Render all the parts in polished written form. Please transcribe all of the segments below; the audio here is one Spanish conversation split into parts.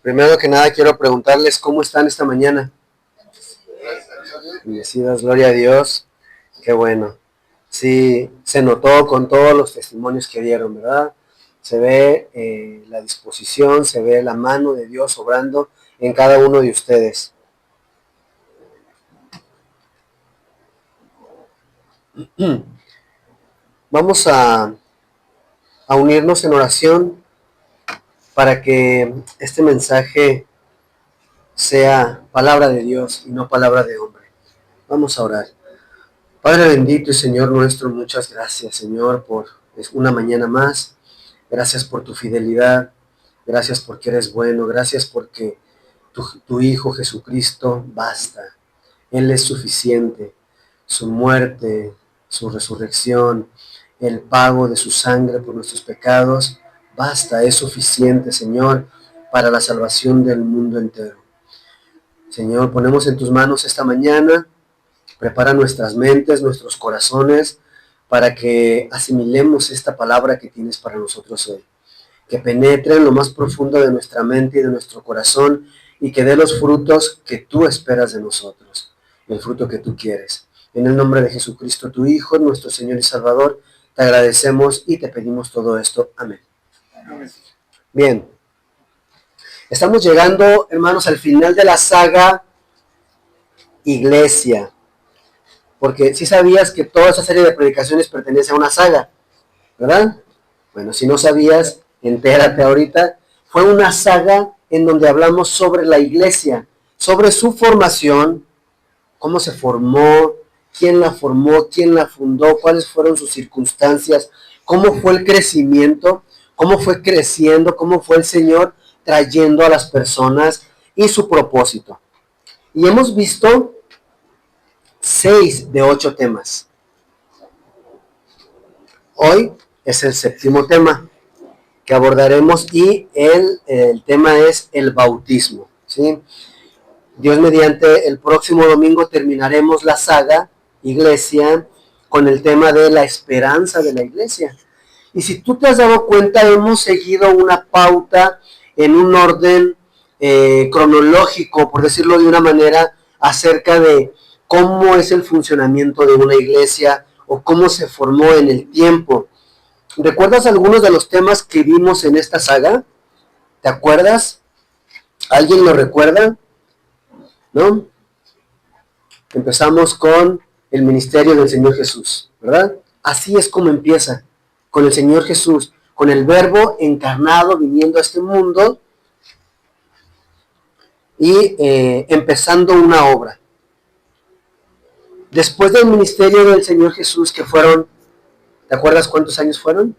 Primero que nada quiero preguntarles cómo están esta mañana. Bendecidas, gloria a Dios. Qué bueno. Sí, se notó con todos los testimonios que dieron, ¿verdad? Se ve la disposición, se ve la mano de Dios obrando en cada uno de ustedes. Vamos a unirnos en oración para que este mensaje sea palabra de Dios y no palabra de hombre. Vamos a orar. Padre bendito y Señor nuestro, muchas gracias, Señor, por una mañana más. Gracias por tu fidelidad. Gracias porque eres bueno. Gracias porque tu Hijo Jesucristo basta. Él es suficiente. Su muerte, su resurrección, el pago de su sangre por nuestros pecados, basta, es suficiente, Señor, para la salvación del mundo entero. Señor, ponemos en tus manos esta mañana. Prepara nuestras mentes, nuestros corazones, para que asimilemos esta palabra que tienes para nosotros hoy. Que penetre en lo más profundo de nuestra mente y de nuestro corazón y que dé los frutos que tú esperas de nosotros, el fruto que tú quieres. En el nombre de Jesucristo, tu Hijo, nuestro Señor y Salvador, te agradecemos y te pedimos todo esto. Amén. Bien. Estamos llegando, hermanos, al final de la saga Iglesia. Porque si sabías que toda esa serie de predicaciones pertenece a una saga, ¿verdad? Bueno, si no sabías, entérate ahorita. Fue una saga en donde hablamos sobre la iglesia, sobre su formación, cómo se formó, quién la formó, quién la fundó, cuáles fueron sus circunstancias, cómo fue el crecimiento, cómo fue creciendo, cómo fue el Señor trayendo a las personas y su propósito. Y hemos visto 6 de 8 temas. Hoy es el 7º tema que abordaremos y el tema es el bautismo, ¿sí? Dios mediante, el próximo domingo terminaremos la saga Iglesia con el tema de la esperanza de la iglesia. Y si tú te has dado cuenta, hemos seguido una pauta en un orden cronológico, por decirlo de una manera, acerca de cómo es el funcionamiento de una iglesia o cómo se formó en el tiempo. ¿Recuerdas algunos de los temas que vimos en esta saga? ¿Te acuerdas? ¿Alguien lo recuerda? ¿No? Empezamos con el ministerio del Señor Jesús, ¿verdad? Así es como empieza, con el Señor Jesús, con el Verbo encarnado viniendo a este mundo y empezando una obra. Después del ministerio del Señor Jesús, que fueron, ¿te acuerdas cuántos años fueron?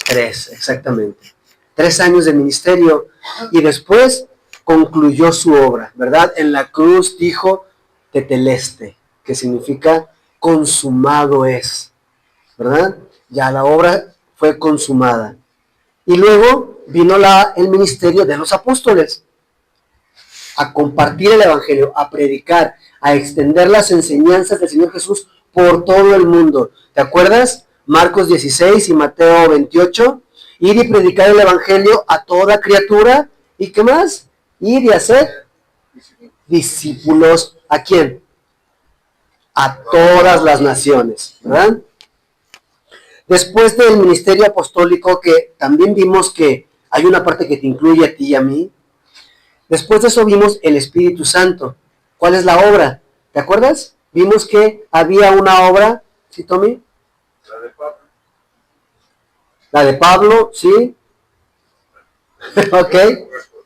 3, exactamente. 3 años de ministerio y después concluyó su obra, ¿verdad? En la cruz dijo teteleste, que significa consumado es, ¿verdad? Ya la obra fue consumada. Y luego vino el ministerio de los apóstoles, a compartir el evangelio, a predicar, a extender las enseñanzas del Señor Jesús por todo el mundo. ¿Te acuerdas? Marcos 16 y Mateo 28. Ir y predicar el evangelio a toda criatura. ¿Y qué más? Ir y hacer discípulos. ¿A quién? A todas las naciones, ¿verdad? Después del ministerio apostólico, que también vimos que hay una parte que te incluye a ti y a mí. Después de eso vimos el Espíritu Santo. ¿Cuál es la obra? ¿Te acuerdas? Vimos que había una obra, ¿sí, Tommy? La de Pablo. La de Pablo, ¿sí? Ok,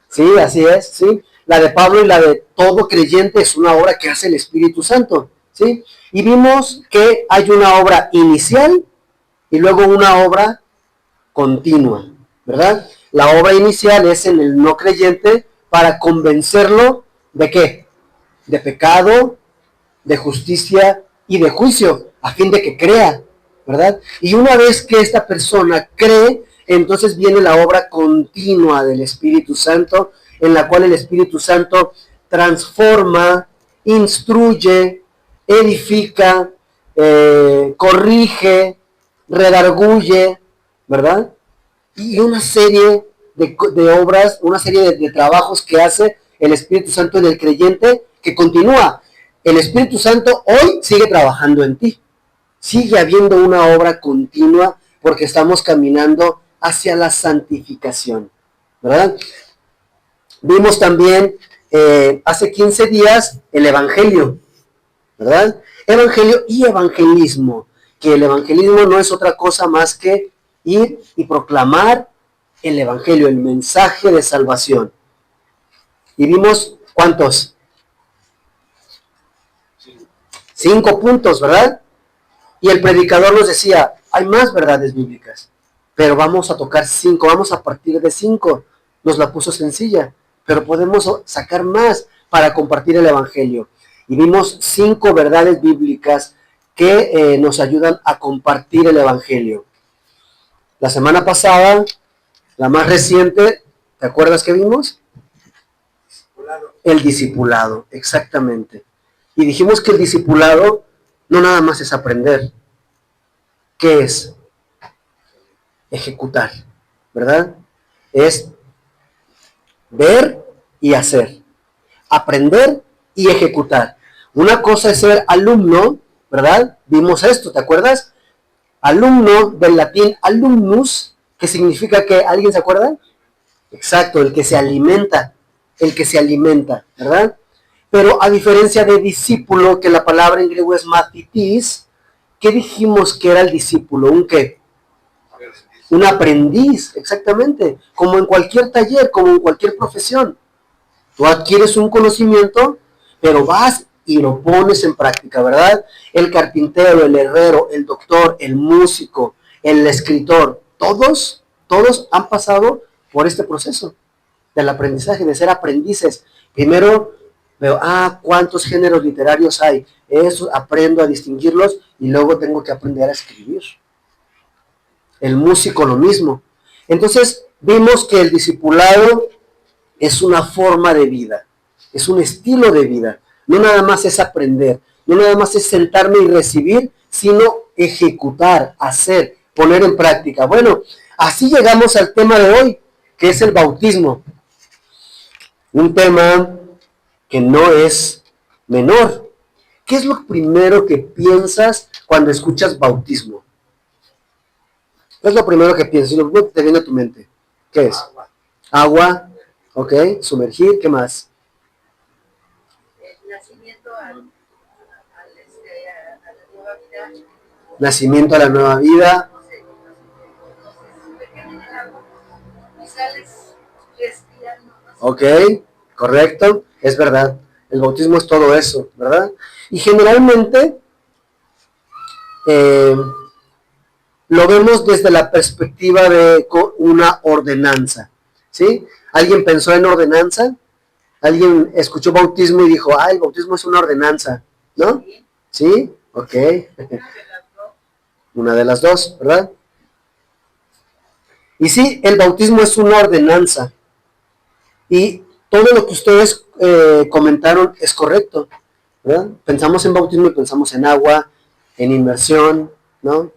sí, así es, ¿sí? La de Pablo y la de todo creyente es una obra que hace el Espíritu Santo, ¿sí? Y vimos que hay una obra inicial y luego una obra continua, ¿verdad? La obra inicial es en el no creyente para convencerlo ¿de qué? De pecado, de justicia y de juicio, a fin de que crea, ¿verdad? Y una vez que esta persona cree, entonces viene la obra continua del Espíritu Santo, en la cual el Espíritu Santo transforma, instruye, edifica, corrige, redarguye, ¿verdad? Y una serie de obras, una serie de trabajos que hace el Espíritu Santo en el creyente, que continúa. El Espíritu Santo hoy sigue trabajando en ti. Sigue habiendo una obra continua porque estamos caminando hacia la santificación, ¿verdad? Vimos también hace 15 días el Evangelio, ¿verdad? Evangelio y evangelismo, que el evangelismo no es otra cosa más que ir y proclamar el Evangelio, el mensaje de salvación. Y vimos, ¿cuántos? 5 puntos, ¿verdad? Y el predicador nos decía, hay más verdades bíblicas, pero vamos a tocar 5, vamos a partir de 5. Nos la puso sencilla, pero podemos sacar más para compartir el Evangelio. Y vimos 5 verdades bíblicas que nos ayudan a compartir el Evangelio. La semana pasada, la más reciente, ¿te acuerdas que vimos? El discipulado, exactamente. Y dijimos que el discipulado no nada más es aprender. ¿Qué es? Ejecutar, ¿verdad? Es ver y hacer. Aprender y ejecutar. Una cosa es ser alumno, ¿verdad? Vimos esto, ¿te acuerdas? Alumno, del latín alumnus, que significa que, ¿alguien se acuerda? Exacto, el que se alimenta, ¿verdad? Pero a diferencia de discípulo, que la palabra en griego es matitis, ¿qué dijimos que era el discípulo? ¿Un qué? Un aprendiz, exactamente, como en cualquier taller, como en cualquier profesión. Tú adquieres un conocimiento, pero vas y lo pones en práctica, ¿verdad? El carpintero, el herrero, el doctor, el músico, el escritor, todos han pasado por este proceso del aprendizaje, de ser aprendices. Primero veo, ¿cuántos géneros literarios hay? Eso, aprendo a distinguirlos y luego tengo que aprender a escribir. El músico lo mismo. Entonces vimos que el discipulado es una forma de vida, es un estilo de vida. No nada más es aprender, no nada más es sentarme y recibir, sino ejecutar, hacer, poner en práctica. Bueno, así llegamos al tema de hoy, que es el bautismo. Un tema que no es menor. ¿Qué es lo primero que piensas cuando escuchas bautismo? ¿Qué es lo primero que piensas? Lo primero que te viene a tu mente. ¿Qué es? Agua. Ok, sumergir, ¿qué más? Nacimiento a la nueva vida. Nacimiento a la nueva vida. Ok, correcto, es verdad. El bautismo es todo eso, ¿verdad? Y generalmente lo vemos desde la perspectiva de una ordenanza, ¿sí? ¿Alguien pensó en ordenanza? ¿Alguien escuchó bautismo y dijo, el bautismo es una ordenanza? ¿No? ¿Sí? Ok. Una de las dos, ¿verdad? Y sí, el bautismo es una ordenanza. Y todo lo que ustedes comentaron es correcto, ¿verdad? Pensamos en bautismo y pensamos en agua, en inmersión, ¿no?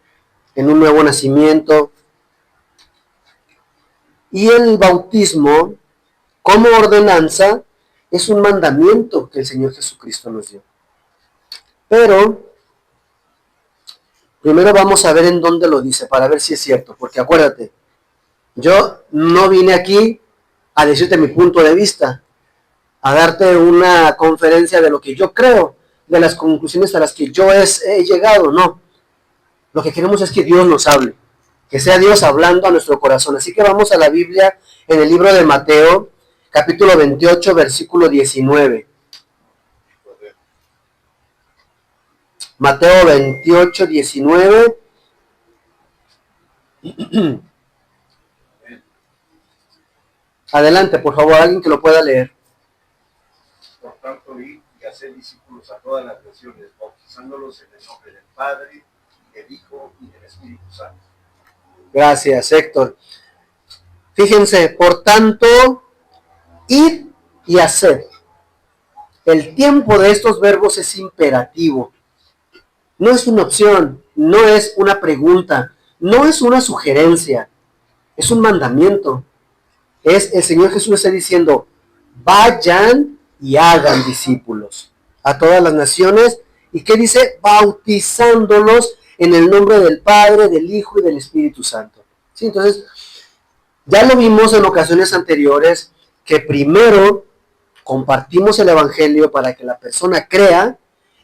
En un nuevo nacimiento. Y el bautismo, como ordenanza, es un mandamiento que el Señor Jesucristo nos dio. Pero primero vamos a ver en dónde lo dice, para ver si es cierto, porque acuérdate, yo no vine aquí a decirte mi punto de vista, a darte una conferencia de lo que yo creo, de las conclusiones a las que yo he llegado, no. Lo que queremos es que Dios nos hable, que sea Dios hablando a nuestro corazón. Así que vamos a la Biblia en el libro de Mateo, capítulo 28, versículo 19. Mateo 28, 19. Adelante, por favor, alguien que lo pueda leer. Por tanto, id y hacer discípulos a todas las naciones, bautizándolos en el nombre del Padre, del Hijo y del Espíritu Santo. Gracias, Héctor. Fíjense, por tanto, id y hacer. El tiempo de estos verbos es imperativo. No es una opción. no es una pregunta, no es una sugerencia, es un mandamiento. Es el Señor Jesús está diciendo, vayan y hagan discípulos a todas las naciones. ¿Y qué dice? Bautizándolos en el nombre del Padre, del Hijo y del Espíritu Santo. ¿Sí? Entonces, ya lo vimos en ocasiones anteriores, que primero compartimos el Evangelio para que la persona crea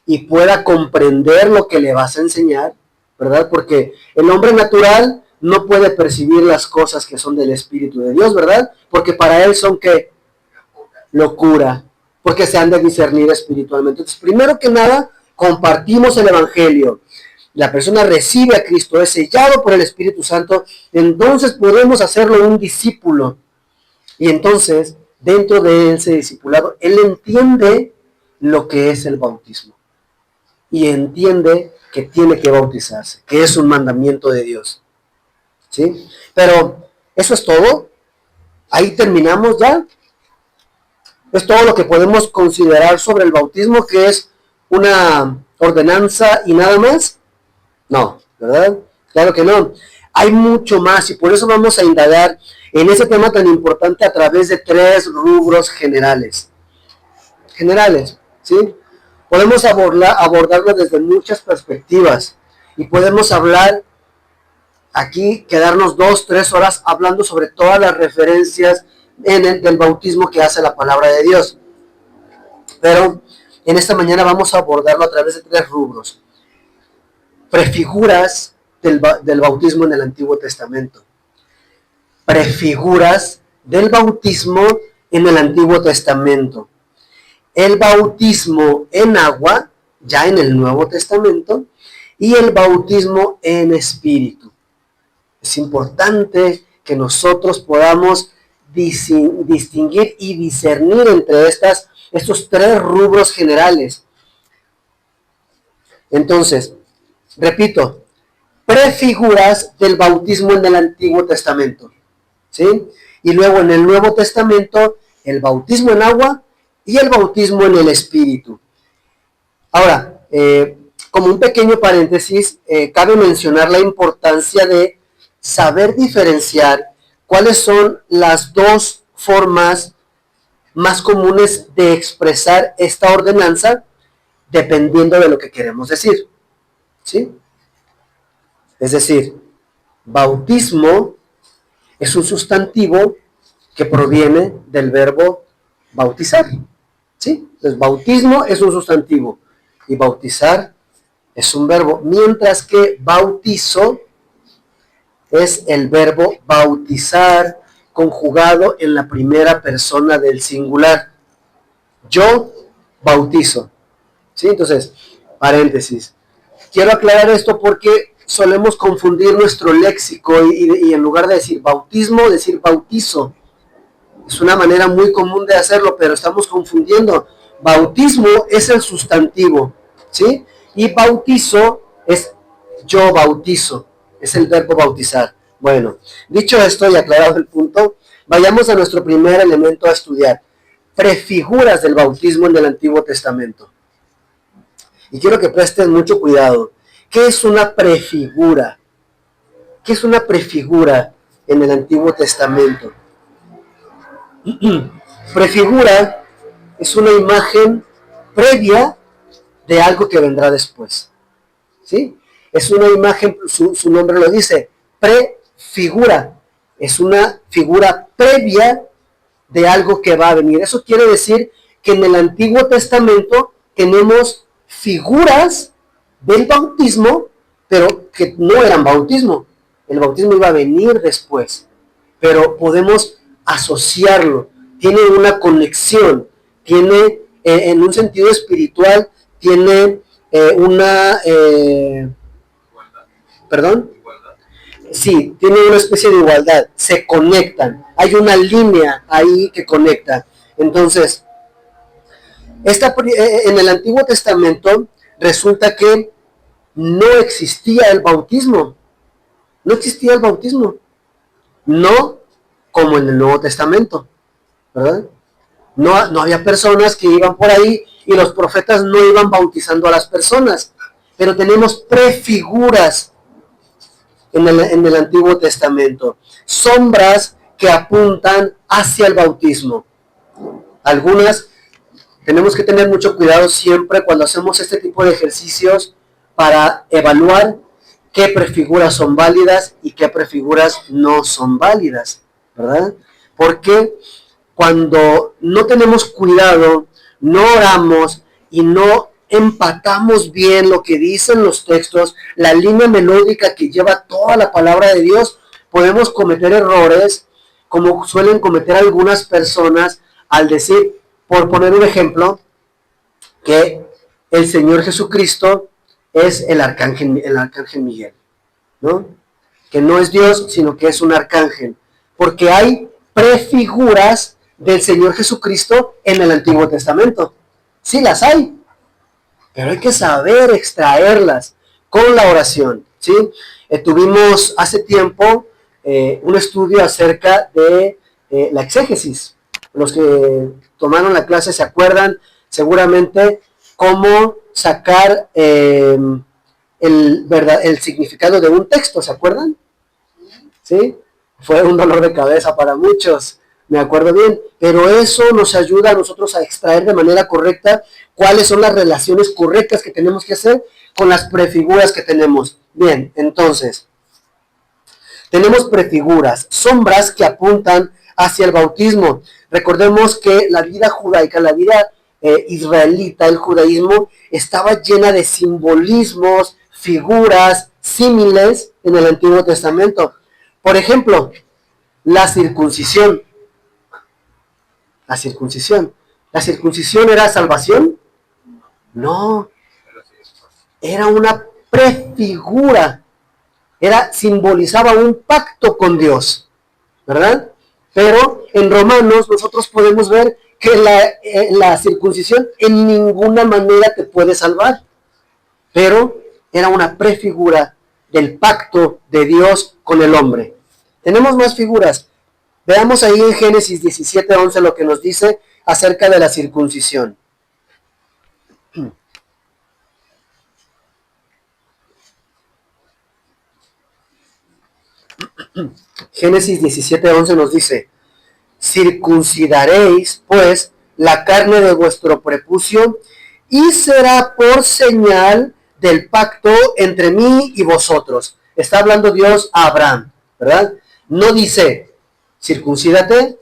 y pueda comprender lo que le vas a enseñar, ¿verdad? Porque el hombre natural no puede percibir las cosas que son del Espíritu de Dios, ¿verdad? Porque para él son ¿qué? Locura, porque se han de discernir espiritualmente. Entonces, primero que nada, compartimos el Evangelio. La persona recibe a Cristo, es sellado por el Espíritu Santo, entonces podemos hacerlo un discípulo. Y entonces, dentro de ese discipulado, él entiende lo que es el bautismo. Y entiende que tiene que bautizarse, que es un mandamiento de Dios. ¿Sí? Pero, ¿eso es todo? ¿Ahí terminamos ya? ¿Es todo lo que podemos considerar sobre el bautismo, que es una ordenanza y nada más? No, ¿verdad? Claro que no. Hay mucho más y por eso vamos a indagar en ese tema tan importante a través de 3 rubros generales. ¿Sí? Podemos abordarlo desde muchas perspectivas y podemos hablar aquí, quedarnos 2-3 horas hablando sobre todas las referencias del bautismo que hace la palabra de Dios. Pero en esta mañana vamos a abordarlo a través de 3 rubros. Prefiguras del bautismo en el Antiguo Testamento. Prefiguras del bautismo en el Antiguo Testamento. El bautismo en agua, ya en el Nuevo Testamento, y el bautismo en espíritu. Es importante que nosotros podamos distinguir y discernir entre estos 3 rubros generales. Entonces, repito, prefiguras del bautismo en el Antiguo Testamento, ¿sí? Y luego en el Nuevo Testamento, el bautismo en agua y el bautismo en el Espíritu. Ahora, como un pequeño paréntesis, cabe mencionar la importancia de saber diferenciar cuáles son las 2 formas más comunes de expresar esta ordenanza dependiendo de lo que queremos decir, ¿sí? Es decir, bautismo es un sustantivo que proviene del verbo bautizar, ¿sí? Entonces, bautismo es un sustantivo y bautizar es un verbo, mientras que bautizo es el verbo bautizar conjugado en la primera persona del singular. Yo bautizo, ¿sí? Entonces, paréntesis. Quiero aclarar esto porque solemos confundir nuestro léxico y en lugar de decir bautismo, decir bautizo. Es una manera muy común de hacerlo, pero estamos confundiendo. Bautismo es el sustantivo, ¿sí? Y bautizo es yo bautizo, es el verbo bautizar. Bueno, dicho esto y aclarado el punto, vayamos a nuestro primer elemento a estudiar. Prefiguras del bautismo en el Antiguo Testamento. Y quiero que presten mucho cuidado. ¿Qué es una prefigura? ¿Qué es una prefigura en el Antiguo Testamento? Prefigura es una imagen previa de algo que vendrá después, ¿sí? Es una imagen, su nombre lo dice, prefigura. Es una figura previa de algo que va a venir. Eso quiere decir que en el Antiguo Testamento tenemos figuras del bautismo, pero que no eran bautismo. El bautismo iba a venir después, pero podemos asociarlo. Tiene una conexión, tiene en un sentido espiritual, tiene ¿perdón? Sí, tiene una especie de igualdad, se conectan, hay una línea ahí que conecta. Entonces, en el Antiguo Testamento resulta que no existía el bautismo, no como en el Nuevo Testamento, ¿verdad? No había personas que iban por ahí y los profetas no iban bautizando a las personas, pero tenemos prefiguras en el Antiguo Testamento, sombras que apuntan hacia el bautismo. Algunas tenemos que tener mucho cuidado siempre cuando hacemos este tipo de ejercicios para evaluar qué prefiguras son válidas y qué prefiguras no son válidas, ¿verdad? Porque cuando no tenemos cuidado, no oramos y no empatamos bien lo que dicen los textos, la línea melódica que lleva toda la palabra de Dios, podemos cometer errores como suelen cometer algunas personas al decir, por poner un ejemplo, que el Señor Jesucristo es el arcángel Miguel, ¿no? Que no es Dios, sino que es un arcángel, porque hay prefiguras del Señor Jesucristo en el Antiguo Testamento. Sí las hay, pero hay que saber extraerlas con la oración, ¿sí? Tuvimos hace tiempo un estudio acerca de la exégesis. Los que tomaron la clase se acuerdan seguramente cómo sacar el significado de un texto, ¿se acuerdan? ¿Sí? Fue un dolor de cabeza para muchos, me acuerdo bien, pero eso nos ayuda a nosotros a extraer de manera correcta cuáles son las relaciones correctas que tenemos que hacer con las prefiguras que tenemos. Bien, entonces, tenemos prefiguras, sombras que apuntan hacia el bautismo. Recordemos que la vida judaica, la vida israelita, el judaísmo, estaba llena de simbolismos, figuras, símiles en el Antiguo Testamento. Por ejemplo, la circuncisión. La circuncisión. ¿La circuncisión era salvación? No, era una prefigura. Simbolizaba un pacto con Dios, ¿verdad? Pero en Romanos nosotros podemos ver que la circuncisión en ninguna manera te puede salvar, pero era una prefigura del pacto de Dios con el hombre. Tenemos más figuras. Veamos ahí en Génesis 17:11 lo que nos dice acerca de la circuncisión. Génesis 17:11 nos dice, circuncidaréis pues la carne de vuestro prepucio y será por señal del pacto entre mí y vosotros. Está hablando Dios a Abraham, ¿verdad? No dice, circuncídate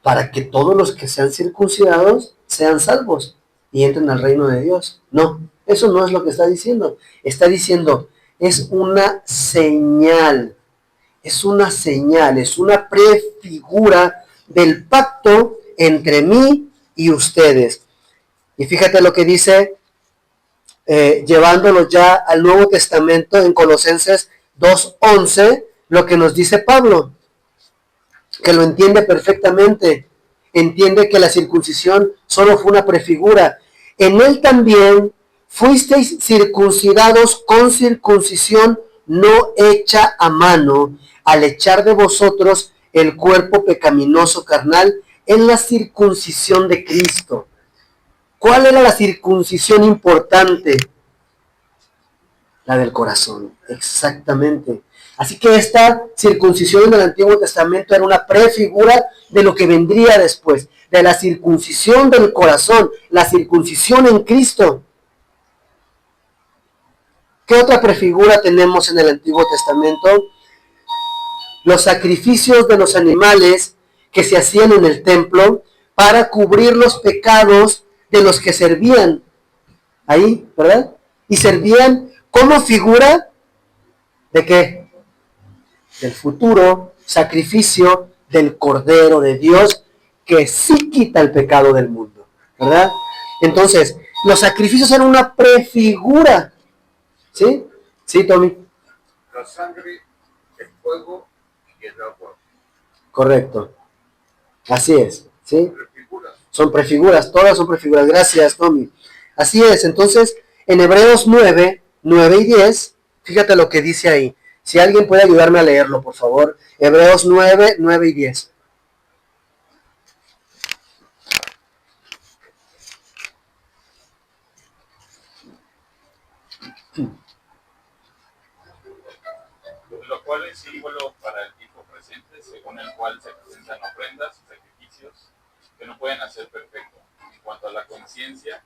para que todos los que sean circuncidados sean salvos y entren al reino de Dios. No, eso no es lo que está diciendo. Está diciendo, es una señal. Es una señal, es una prefigura del pacto entre mí y ustedes. Y fíjate lo que dice, llevándolo ya al Nuevo Testamento en Colosenses 2:11, lo que nos dice Pablo, que lo entiende perfectamente. Entiende que la circuncisión solo fue una prefigura. En él también fuisteis circuncidados con circuncisión no hecha a mano, al echar de vosotros el cuerpo pecaminoso carnal en la circuncisión de Cristo. ¿Cuál era la circuncisión importante? La del corazón, exactamente. Así que esta circuncisión en el Antiguo Testamento era una prefigura de lo que vendría después, de la circuncisión del corazón, la circuncisión en Cristo. ¿Qué otra prefigura tenemos en el Antiguo Testamento? Los sacrificios de los animales que se hacían en el templo para cubrir los pecados de los que servían ahí, ¿verdad? Y servían como figura de qué? Del futuro sacrificio del Cordero de Dios que sí quita el pecado del mundo, ¿verdad? Entonces, los sacrificios eran una prefigura, ¿sí? Sí, Tommy. La sangre, el fuego y el agua. Correcto. Así es, ¿sí? Prefiguras. Son prefiguras, todas son prefiguras. Gracias, Tommy. Así es, entonces, en Hebreos 9 y 10, fíjate lo que dice ahí. Si alguien puede ayudarme a leerlo, por favor. Hebreos 9 y 10. lo cual es símbolo para el tiempo presente, según el cual se presentan ofrendas y sacrificios que no pueden hacer perfecto en cuanto a la conciencia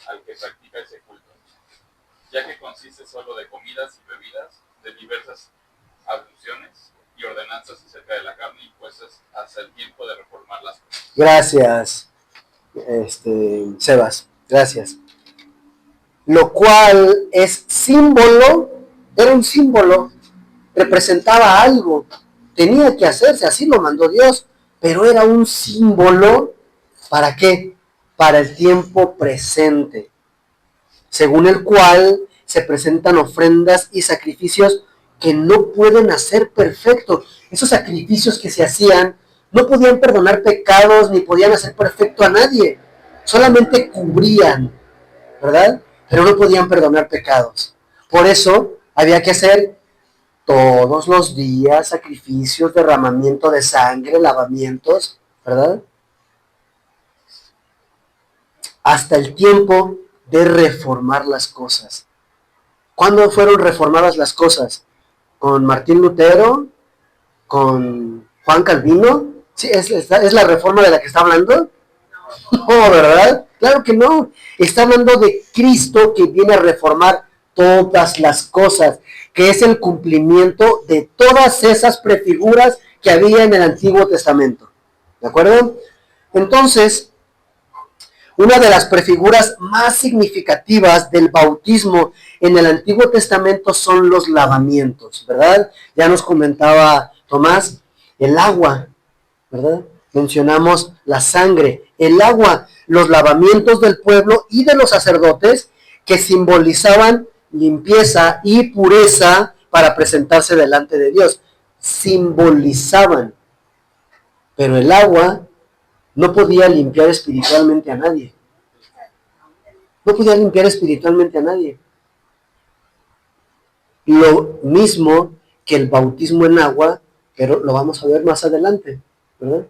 al que practica ese culto, ya que consiste solo de comidas y bebidas, de diversas abluciones y ordenanzas acerca de la carne impuestas hasta el tiempo de reformar las cosas. Gracias, Sebas, gracias. Lo cual es símbolo, era un símbolo, representaba algo, tenía que hacerse, así lo mandó Dios, pero era un símbolo, ¿para qué? Para el tiempo presente, según el cual se presentan ofrendas y sacrificios que no pueden hacer perfecto. Esos sacrificios que se hacían no podían perdonar pecados ni podían hacer perfecto a nadie, solamente cubrían, ¿verdad? Pero no podían perdonar pecados. Por eso había que hacer todos los días sacrificios, derramamiento de sangre, lavamientos, ¿verdad? Hasta el tiempo de reformar las cosas. ¿Cuándo fueron reformadas las cosas? ¿Con Martín Lutero? ¿Con Juan Calvino? ¿Sí, es la reforma de la que está hablando? No, ¿verdad? Claro que no. Está hablando de Cristo que viene a reformar todas las cosas, que es el cumplimiento de todas esas prefiguras que había en el Antiguo Testamento. ¿De acuerdo? Entonces, una de las prefiguras más significativas del bautismo en el Antiguo Testamento son los lavamientos, ¿verdad? Ya nos comentaba Tomás, el agua, ¿verdad? Mencionamos la sangre, el agua, los lavamientos del pueblo y de los sacerdotes que simbolizaban limpieza y pureza para presentarse delante de Dios. Simbolizaban, pero el agua no podía limpiar espiritualmente a nadie. No podía limpiar espiritualmente a nadie. Lo mismo que el bautismo en agua, pero lo vamos a ver más adelante, ¿verdad?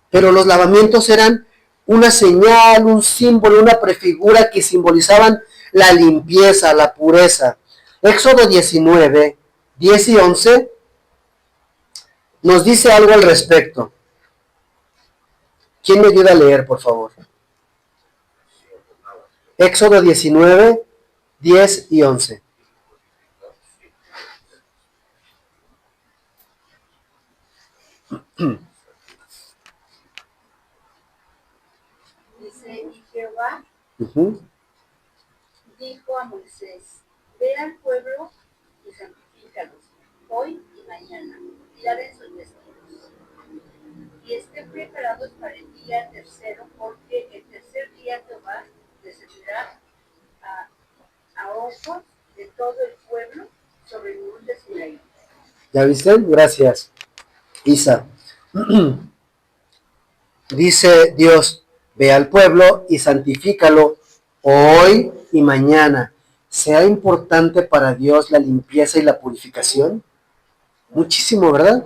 Pero los lavamientos eran una señal, un símbolo, una prefigura que simbolizaban la limpieza, la pureza. Éxodo 19, 10 y 11 nos dice algo al respecto. ¿Quién me ayuda a leer, por favor? Éxodo 19, 10 y 11. Dice, y Jehová Uh-huh. dijo a Moisés, ve al pueblo y santifícalos hoy y mañana, y dale sus vestidos. Y estén preparados para el día tercero, porque el tercer día Jehová descenderá a ojos de todo el pueblo sobre el monte Sinaí. ¿Ya viste? Gracias, Isa. Dice Dios, ve al pueblo y santifícalo hoy y mañana. ¿Será importante para Dios la limpieza y la purificación? Muchísimo, ¿verdad?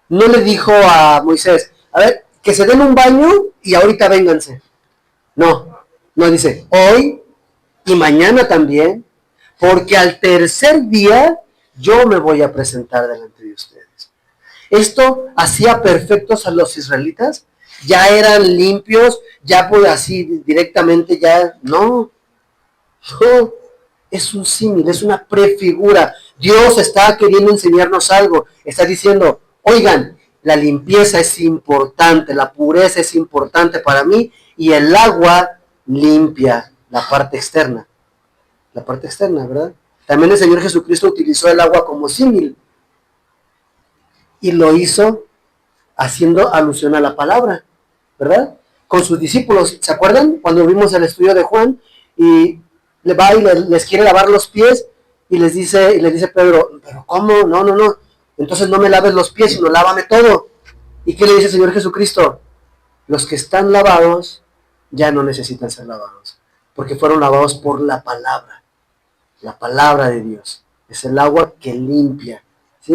No le dijo a Moisés, a ver, que se den un baño y ahorita vénganse. No, no dice, hoy y mañana también, porque al tercer día yo me voy a presentar delante de ustedes. Esto hacía perfectos a los israelitas, ya eran limpios, ya pues así directamente ya, no, es un símil, es una prefigura. Dios está queriendo enseñarnos algo, está diciendo, oigan, la limpieza es importante, la pureza es importante para mí y el agua limpia la parte externa, ¿verdad? También el Señor Jesucristo utilizó el agua como símil y lo hizo haciendo alusión a la palabra, ¿verdad? Con sus discípulos, ¿se acuerdan? Cuando vimos el estudio de Juan y le va y les quiere lavar los pies y les dice Pedro, pero ¿cómo? No, entonces no me laves los pies, sino lávame todo. ¿Y qué le dice el Señor Jesucristo? Los que están lavados ya no necesitan ser lavados, porque fueron lavados por la palabra de Dios. Es el agua que limpia, ¿sí?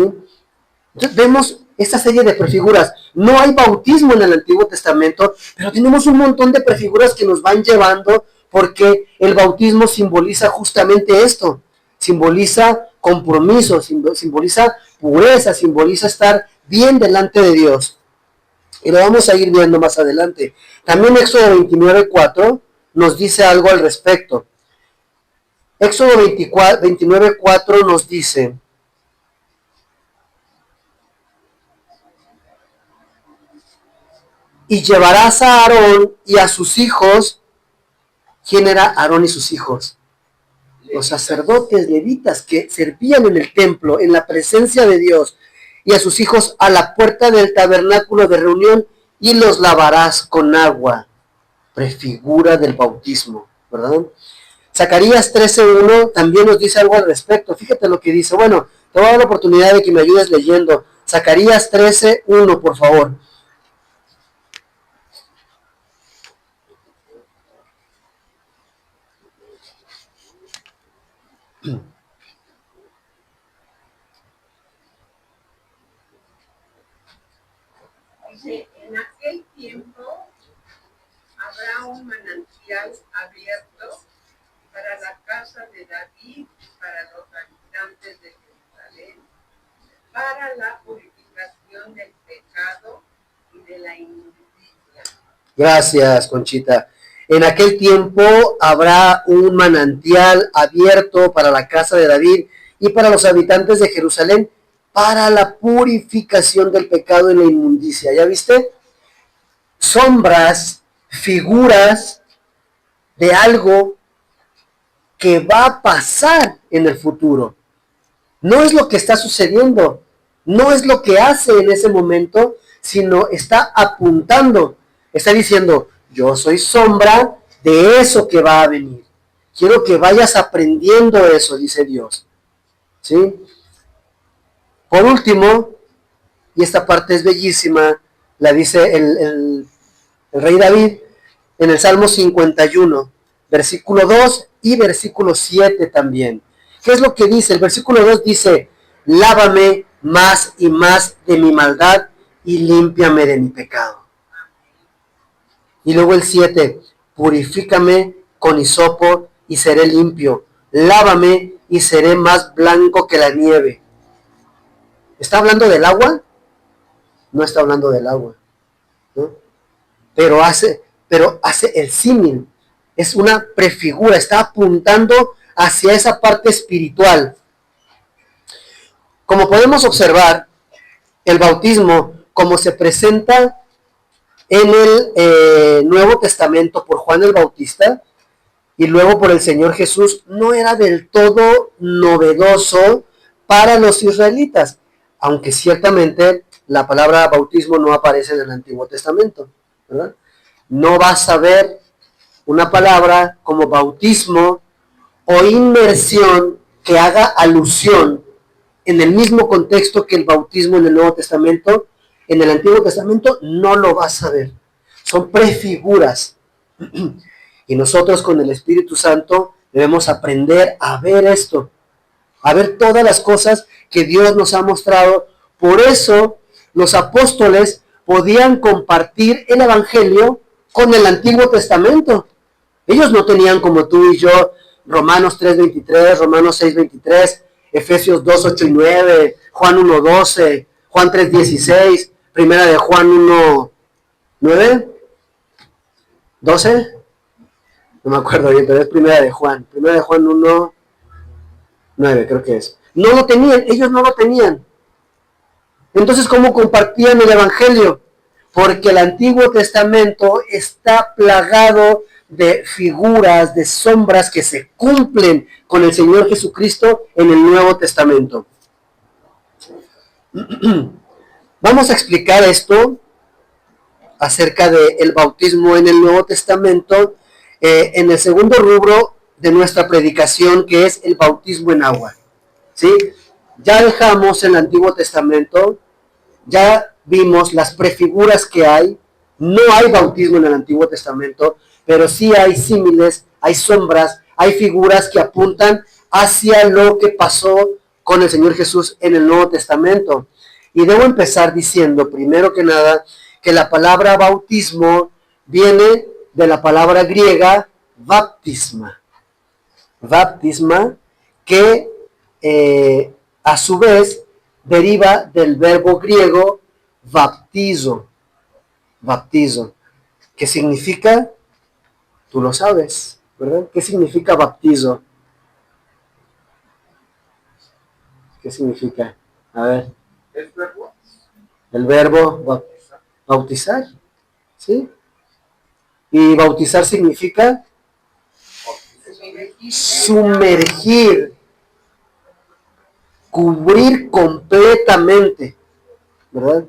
Entonces vemos esta serie de prefiguras. No hay bautismo en el Antiguo Testamento, pero tenemos un montón de prefiguras que nos van llevando porque el bautismo simboliza justamente esto. Simboliza compromiso, simboliza pureza, simboliza estar bien delante de Dios. Y lo vamos a ir viendo más adelante. También Éxodo 29:4 nos dice algo al respecto. Éxodo 29:4 nos dice: y llevarás a Aarón y a sus hijos. ¿Quién era Aarón y sus hijos? Los sacerdotes levitas que servían en el templo, en la presencia de Dios, y a sus hijos a la puerta del tabernáculo de reunión, y los lavarás con agua, prefigura del bautismo, ¿verdad? Zacarías 13:1 también nos dice algo al respecto. Fíjate lo que dice. Bueno, te voy a dar la oportunidad de que me ayudes leyendo. Zacarías 13:1, por favor. Dice, en aquel tiempo habrá un manantial abierto para la casa de David y para los habitantes de Jerusalén, para la purificación del pecado y de la inmundicia. Gracias, Conchita. En aquel tiempo habrá un manantial abierto para la casa de David y para los habitantes de Jerusalén, para la purificación del pecado y la inmundicia. ¿Ya viste? Sombras, figuras de algo que va a pasar en el futuro. No es lo que está sucediendo, no es lo que hace en ese momento, sino está apuntando, está diciendo: yo soy sombra de eso que va a venir. Quiero que vayas aprendiendo eso, dice Dios. ¿Sí? Por último, y esta parte es bellísima, la dice el rey David en el Salmo 51, versículo 2 y versículo 7 también. ¿Qué es lo que dice? El versículo 2 dice: lávame más y más de mi maldad y límpiame de mi pecado. Y luego el 7: purifícame con hisopo y seré limpio. Lávame y seré más blanco que la nieve. ¿Está hablando del agua? No está hablando del agua, ¿no? Pero hace el símil. Es una prefigura, está apuntando hacia esa parte espiritual. Como podemos observar, el bautismo, como se presenta en el Nuevo Testamento por Juan el Bautista y luego por el Señor Jesús, no era del todo novedoso para los israelitas, aunque ciertamente la palabra bautismo no aparece en el Antiguo Testamento, ¿verdad? No vas a ver una palabra como bautismo o inmersión que haga alusión en el mismo contexto que el bautismo en el Nuevo Testamento. En el Antiguo Testamento no lo vas a ver. Son prefiguras. Y nosotros con el Espíritu Santo debemos aprender a ver esto, a ver todas las cosas que Dios nos ha mostrado. Por eso los apóstoles podían compartir el Evangelio con el Antiguo Testamento. Ellos no tenían como tú y yo Romanos 3:23, Romanos 6:23, Efesios 2:8 y 9, Juan 1:12, Juan 3:16, Primera de Juan 1:9, 12, no me acuerdo bien, pero es Primera de Juan 1:9 creo que es. No lo tenían, ellos no lo tenían. Entonces, ¿cómo compartían el Evangelio? Porque el Antiguo Testamento está plagado de figuras, de sombras que se cumplen con el Señor Jesucristo en el Nuevo Testamento. Vamos a explicar esto acerca del bautismo en el Nuevo Testamento en el segundo rubro de nuestra predicación, que es el bautismo en agua. ¿Sí? Ya dejamos el Antiguo Testamento, ya vimos las prefiguras que hay. No hay bautismo en el Antiguo Testamento, pero sí hay símiles, hay sombras, hay figuras que apuntan hacia lo que pasó con el Señor Jesús en el Nuevo Testamento. Y debo empezar diciendo, primero que nada, que la palabra bautismo viene de la palabra griega baptisma. Baptisma, que a su vez deriva del verbo griego baptizo, que significa, tú lo sabes, ¿verdad? ¿Qué significa baptizo? ¿Qué significa? A ver. El verbo bautizar, ¿sí? Y bautizar significa sumergir, cubrir completamente, ¿verdad?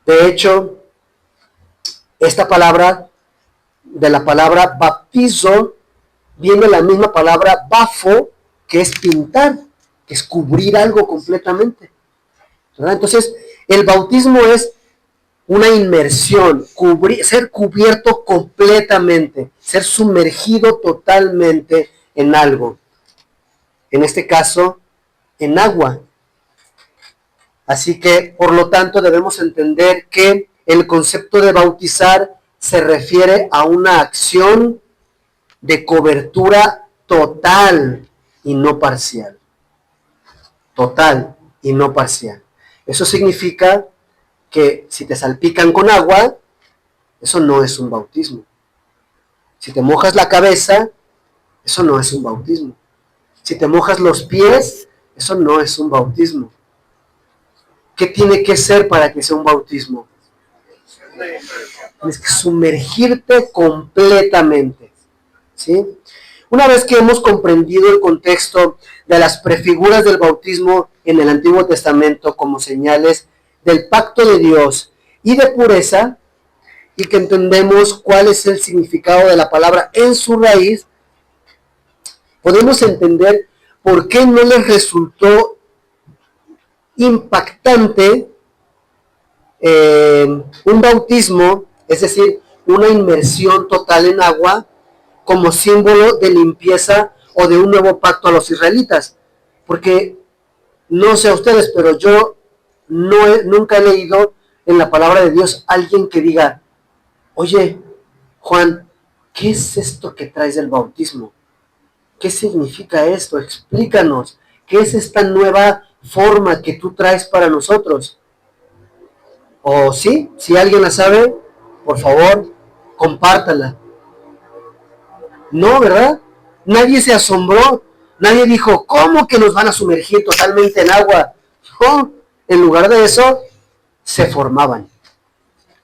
De hecho, esta palabra, de la palabra baptizo, viene la misma palabra bafo, que es pintar, que es cubrir algo completamente, ¿verdad? Entonces, el bautismo es una inmersión, ser cubierto completamente, ser sumergido totalmente en algo. En este caso, en agua. Así que, por lo tanto, debemos entender que el concepto de bautizar se refiere a una acción de cobertura total y no parcial. Total y no parcial. Eso significa que si te salpican con agua, eso no es un bautismo. Si te mojas la cabeza, eso no es un bautismo. Si te mojas los pies, eso no es un bautismo. ¿Qué tiene que ser para que sea un bautismo? Tienes que sumergirte completamente, ¿sí? Una vez que hemos comprendido el contexto de las prefiguras del bautismo en el Antiguo Testamento como señales del pacto de Dios y de pureza, y que entendemos cuál es el significado de la palabra en su raíz, podemos entender por qué no les resultó impactante un bautismo, es decir, una inmersión total en agua, como símbolo de limpieza o de un nuevo pacto a los israelitas. Porque, no sé a ustedes, pero yo nunca he leído en la palabra de Dios alguien que diga, oye, Juan, ¿qué es esto que traes del bautismo? ¿Qué significa esto? Explícanos. ¿Qué es esta nueva forma que tú traes para nosotros? O sí, si alguien la sabe, por favor, compártala. No, ¿verdad? Nadie se asombró. Nadie dijo, ¿cómo que nos van a sumergir totalmente en agua? No, en lugar de eso, se formaban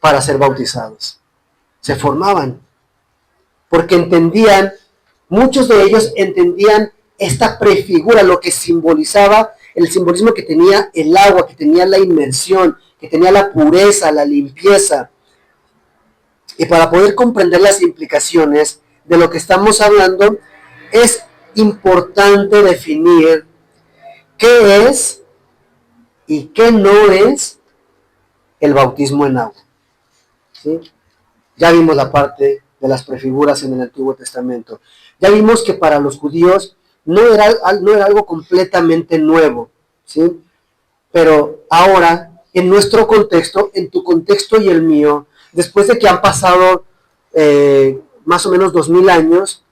para ser bautizados. Se formaban. Porque entendían, muchos de ellos entendían esta prefigura, lo que simbolizaba, el simbolismo que tenía el agua, que tenía la inmersión, que tenía la pureza, la limpieza. Y para poder comprender las implicaciones de lo que estamos hablando, es importante definir qué es y qué no es el bautismo en agua, ¿sí? Ya vimos la parte de las prefiguras en el Antiguo Testamento. Ya vimos que para los judíos no era algo completamente nuevo, ¿sí? Pero ahora, en nuestro contexto, en tu contexto y el mío, después de que han pasado más o menos 2000 años,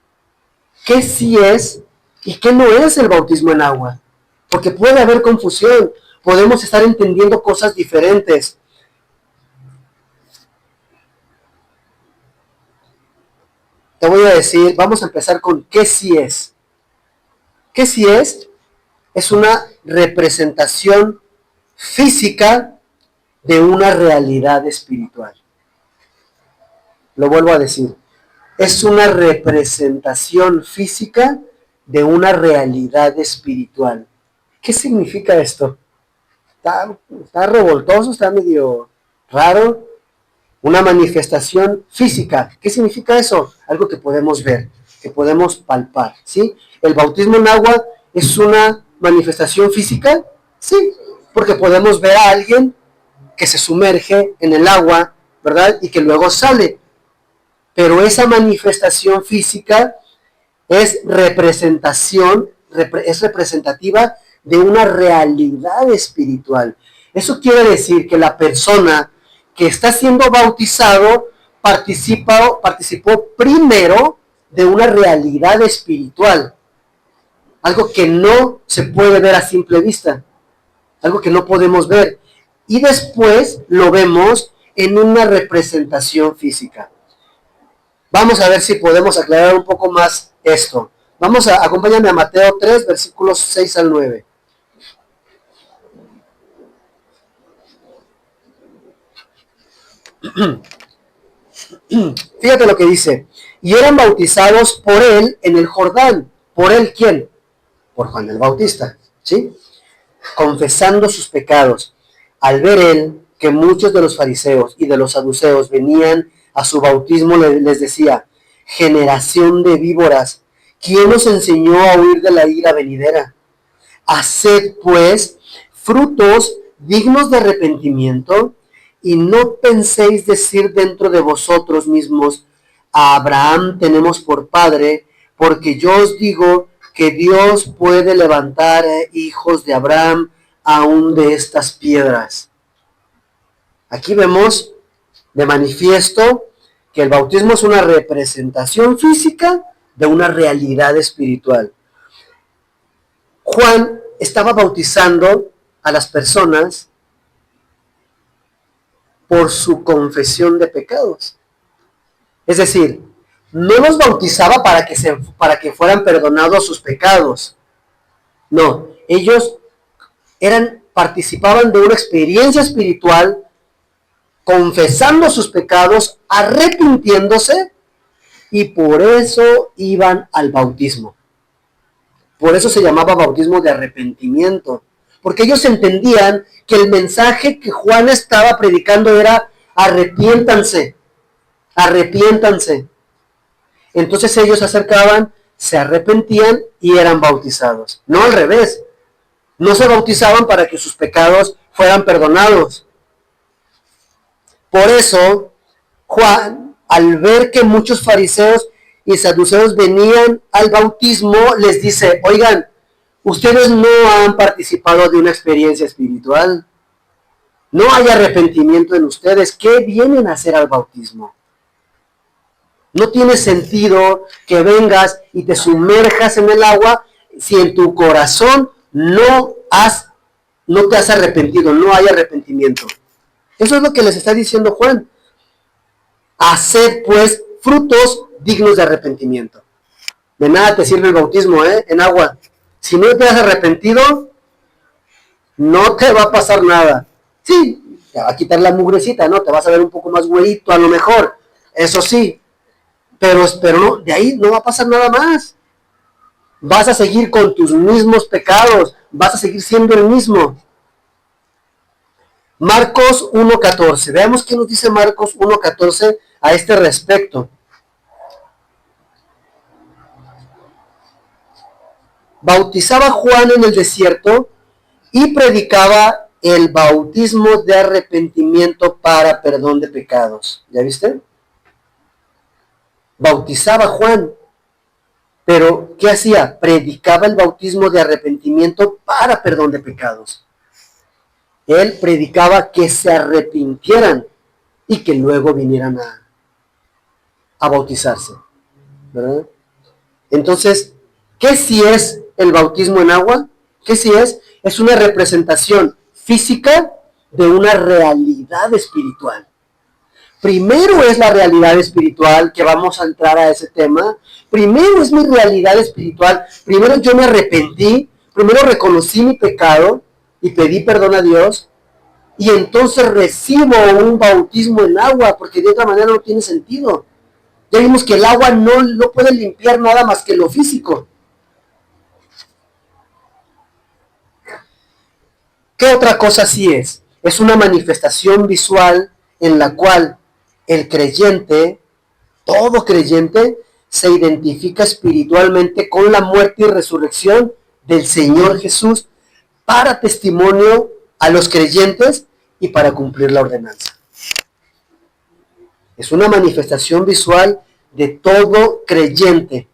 ¿qué sí es y qué no es el bautismo en agua? Porque puede haber confusión, podemos estar entendiendo cosas diferentes. Te voy a decir, vamos a empezar con qué sí es. ¿Qué sí es? Es una representación física de una realidad espiritual. Lo vuelvo a decir. Es una representación física de una realidad espiritual. ¿Qué significa esto? Está revoltoso, está medio raro. Una manifestación física. ¿Qué significa eso? Algo que podemos ver, que podemos palpar, ¿sí? ¿El bautismo en agua es una manifestación física? Sí, porque podemos ver a alguien que se sumerge en el agua, ¿verdad? Y que luego sale. Pero esa manifestación física es representativa de una realidad espiritual. Eso quiere decir que la persona que está siendo bautizado participó primero de una realidad espiritual. algo que no se puede ver a simple vista, algo que no podemos ver. Y después lo vemos en una representación física. Vamos a ver si podemos aclarar un poco más esto. Acompáñame a Mateo 3, versículos 6 al 9. Fíjate lo que dice. Y eran bautizados por él en el Jordán. ¿Por él quién? Por Juan el Bautista, ¿sí? Confesando sus pecados. Al ver él que muchos de los fariseos y de los saduceos venían a su bautismo, les decía: generación de víboras, ¿quién os enseñó a huir de la ira venidera? Haced pues frutos dignos de arrepentimiento, y no penséis decir dentro de vosotros mismos: a Abraham tenemos por padre, porque yo os digo que Dios puede levantar hijos de Abraham aún de estas piedras. Aquí vemos de manifiesto que el bautismo es una representación física de una realidad espiritual. Juan estaba bautizando a las personas por su confesión de pecados. Es decir, no los bautizaba para que fueran perdonados sus pecados. No, ellos participaban de una experiencia espiritual, confesando sus pecados, arrepintiéndose, y por eso iban al bautismo. Por eso se llamaba bautismo de arrepentimiento, porque ellos entendían que el mensaje que Juan estaba predicando era: arrepiéntanse, arrepiéntanse. Entonces ellos se acercaban, se arrepentían y eran bautizados. No al revés. No se bautizaban para que sus pecados fueran perdonados. Por eso, Juan, al ver que muchos fariseos y saduceos venían al bautismo, les dice: oigan, ustedes no han participado de una experiencia espiritual. No hay arrepentimiento en ustedes. ¿Qué vienen a hacer al bautismo? No tiene sentido que vengas y te sumerjas en el agua si en tu corazón no te has arrepentido, no hay arrepentimiento. Eso es lo que les está diciendo Juan. Haced pues frutos dignos de arrepentimiento. De nada te sirve el bautismo, en agua. Si no te has arrepentido, no te va a pasar nada. Sí, te va a quitar la mugrecita, ¿no? Te vas a ver un poco más güerito a lo mejor. Eso sí. Pero no, de ahí no va a pasar nada más. Vas a seguir con tus mismos pecados. Vas a seguir siendo el mismo. Marcos 1:14. Veamos qué nos dice Marcos 1:14 a este respecto. Bautizaba Juan en el desierto y predicaba el bautismo de arrepentimiento para perdón de pecados. ¿Ya viste? Bautizaba Juan, pero ¿qué hacía? Predicaba el bautismo de arrepentimiento para perdón de pecados. Él predicaba que se arrepintieran y que luego vinieran a bautizarse, ¿verdad? Entonces, ¿qué si es el bautismo en agua? ¿Qué si es? Es una representación física de una realidad espiritual. Primero es la realidad espiritual, que vamos a entrar a ese tema. Primero es mi realidad espiritual. Primero yo me arrepentí. Primero reconocí mi pecado y pedí perdón a Dios. Y entonces recibo un bautismo en agua, porque de otra manera no tiene sentido. Ya vimos que el agua no puede limpiar nada más que lo físico. ¿Qué otra cosa sí es? Es una manifestación visual en la cual el creyente, todo creyente, se identifica espiritualmente con la muerte y resurrección del Señor Jesús para testimonio a los creyentes y para cumplir la ordenanza. Es una manifestación visual de todo creyente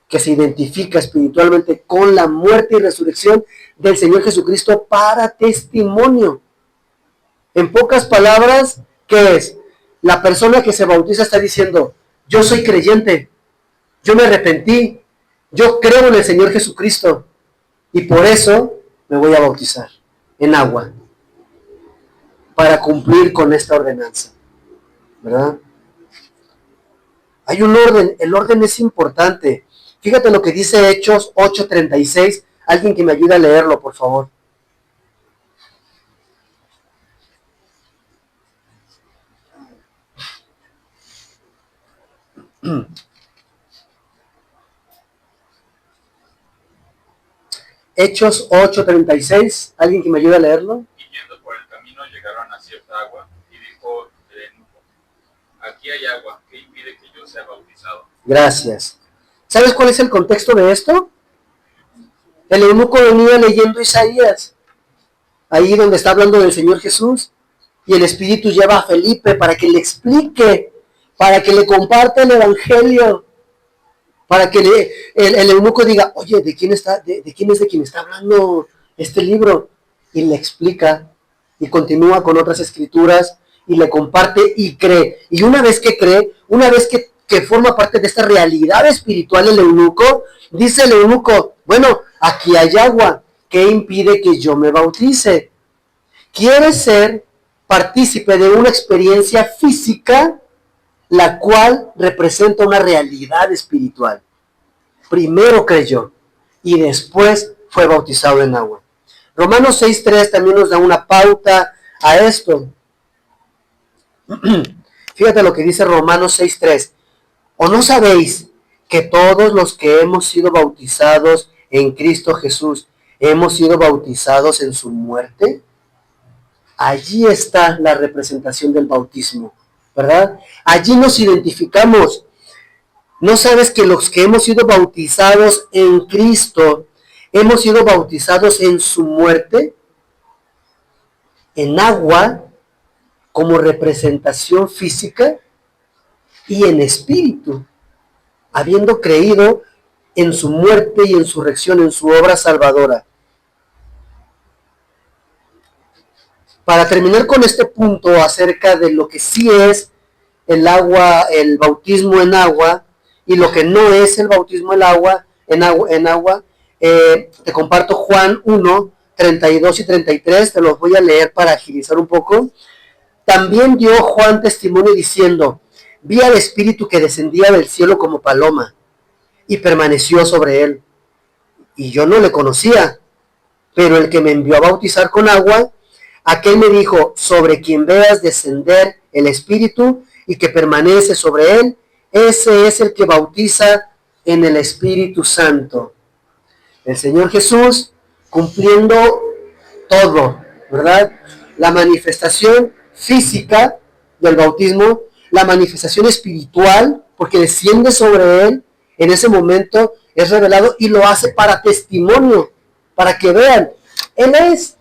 que se identifica espiritualmente con la muerte y resurrección del Señor Jesucristo para testimonio. En pocas palabras, ¿qué es? La persona que se bautiza está diciendo: yo soy creyente, yo me arrepentí, Yo creo en el Señor Jesucristo y por eso me voy a bautizar en agua para cumplir con esta ordenanza, ¿verdad? Hay un orden, el orden es importante. Fíjate lo que dice Hechos 8:36. Alguien que me ayude a leerlo, por favor. Hechos 8:36. ¿Alguien que me ayude a leerlo? Y yendo por el camino llegaron a cierta agua, y dijo el eunuco: aquí hay agua, ¿qué impide que yo sea bautizado? Gracias. ¿Sabes cuál es el contexto de esto? El eunuco venía leyendo Isaías, ahí donde está hablando del Señor Jesús, y el Espíritu lleva a Felipe para que le explique, para que le comparta el Evangelio, para que el eunuco diga, oye, ¿de quién es de quien está hablando este libro? Y le explica, y continúa con otras escrituras, y le comparte y cree. Y una vez que cree, una vez que forma parte de esta realidad espiritual el eunuco, dice el eunuco, bueno, aquí hay agua, ¿qué impide que yo me bautice? Quiere ser partícipe de una experiencia física, la cual representa una realidad espiritual. Primero creyó y después fue bautizado en agua. Romanos 6:3 también nos da una pauta a esto. Fíjate lo que dice Romanos 6:3. ¿O no sabéis que todos los que hemos sido bautizados en Cristo Jesús hemos sido bautizados en su muerte? Allí está la representación del bautismo, ¿verdad? Allí nos identificamos. ¿No sabes que los que hemos sido bautizados en Cristo hemos sido bautizados en su muerte? En agua, como representación física, y en espíritu, habiendo creído en su muerte y en su resurrección, en su obra salvadora. Para terminar con este punto acerca de lo que sí es el agua, el bautismo en agua, y lo que no es el bautismo en agua, te comparto Juan 1, 32 y 33, te los voy a leer para agilizar un poco. También dio Juan testimonio diciendo, vi al Espíritu que descendía del cielo como paloma, y permaneció sobre él. Y yo no le conocía, pero el que me envió a bautizar con agua, aquel me dijo, sobre quien veas descender el Espíritu y que permanece sobre él, ese es el que bautiza en el Espíritu Santo. El Señor Jesús cumpliendo todo, ¿verdad? La manifestación física del bautismo, la manifestación espiritual, porque desciende sobre él, en ese momento es revelado y lo hace para testimonio, para que vean, él es.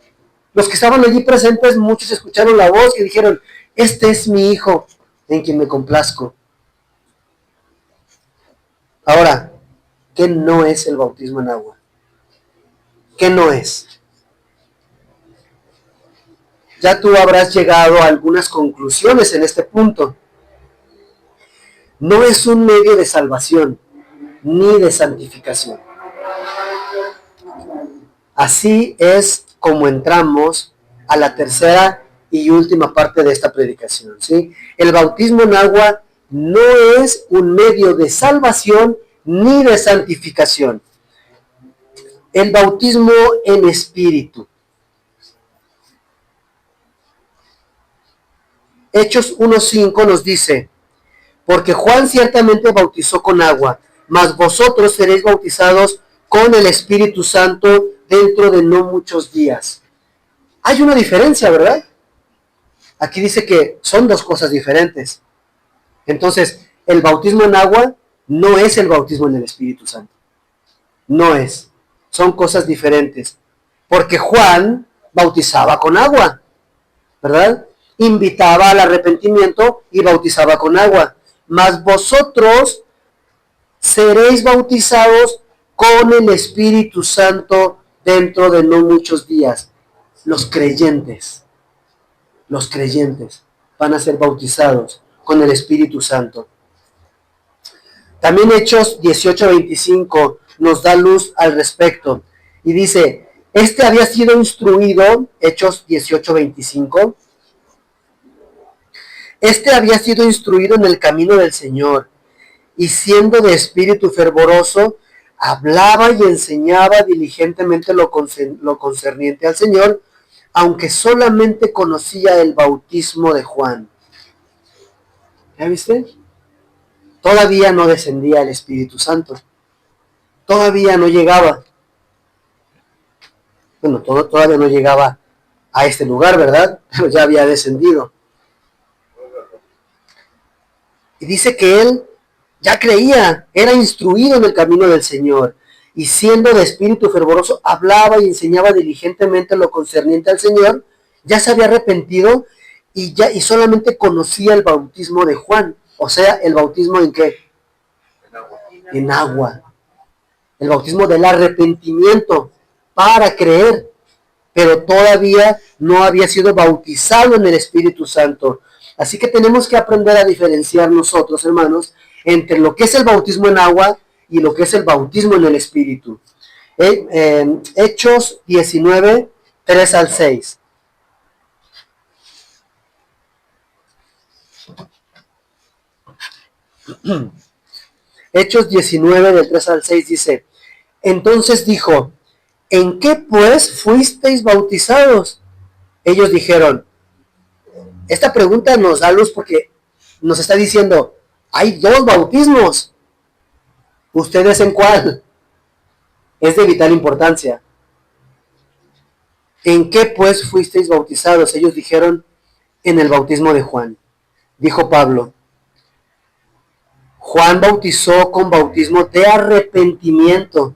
Los que estaban allí presentes, muchos escucharon la voz y dijeron, este es mi hijo en quien me complazco. Ahora, ¿qué no es el bautismo en agua? ¿Qué no es? Ya tú habrás llegado a algunas conclusiones en este punto. No es un medio de salvación ni de santificación. Así es como entramos a la tercera y última parte de esta predicación, ¿sí? El bautismo en agua no es un medio de salvación ni de santificación. El bautismo en espíritu. Hechos 1:5 nos dice, porque Juan ciertamente bautizó con agua, mas vosotros seréis bautizados con el Espíritu Santo dentro de no muchos días. Hay una diferencia, ¿verdad? Aquí dice que son dos cosas diferentes. Entonces, el bautismo en agua no es el bautismo en el Espíritu Santo. No es. Son cosas diferentes. Porque Juan bautizaba con agua, ¿verdad? Invitaba al arrepentimiento y bautizaba con agua. Mas vosotros seréis bautizados con el Espíritu Santo dentro de no muchos días. Los creyentes van a ser bautizados con el Espíritu Santo. También Hechos 18:25 nos da luz al respecto. Y dice, este había sido instruido, Hechos 18:25, este había sido instruido en el camino del Señor, y siendo de espíritu fervoroso, hablaba y enseñaba diligentemente lo concerniente al Señor, aunque solamente conocía el bautismo de Juan. ¿Ya viste? Todavía no descendía el Espíritu Santo. Todavía no llegaba. Bueno, todavía no llegaba a este lugar, ¿verdad? Pero ya había descendido. Y dice que él ya creía, era instruido en el camino del Señor, y siendo de espíritu fervoroso, hablaba y enseñaba diligentemente lo concerniente al Señor. Ya se había arrepentido y solamente conocía el bautismo de Juan. O sea, ¿el bautismo en qué? En agua. El bautismo del arrepentimiento para creer, pero todavía no había sido bautizado en el Espíritu Santo. Así que tenemos que aprender a diferenciar nosotros, hermanos, entre lo que es el bautismo en agua y lo que es el bautismo en el Espíritu. Hechos 19, 3 al 6. Hechos 19, del 3 al 6 dice, entonces dijo, ¿en qué pues fuisteis bautizados? Ellos dijeron, esta pregunta nos da luz porque nos está diciendo, hay dos bautismos. ¿Ustedes en cuál? Es de vital importancia. ¿En qué pues fuisteis bautizados? Ellos dijeron, en el bautismo de Juan. Dijo Pablo, Juan bautizó con bautismo de arrepentimiento,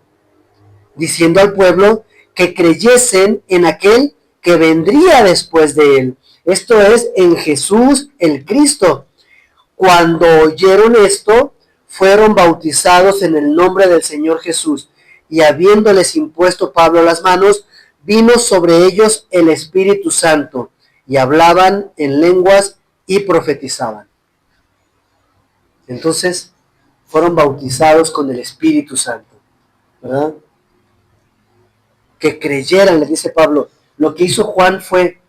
diciendo al pueblo que creyesen en aquel que vendría después de él. Esto es, en Jesús el Cristo. Cuando oyeron esto, fueron bautizados en el nombre del Señor Jesús, y habiéndoles impuesto Pablo las manos, vino sobre ellos el Espíritu Santo, y hablaban en lenguas y profetizaban. Entonces, fueron bautizados con el Espíritu Santo, ¿verdad? Que creyeran, le dice Pablo. Lo que hizo Juan fue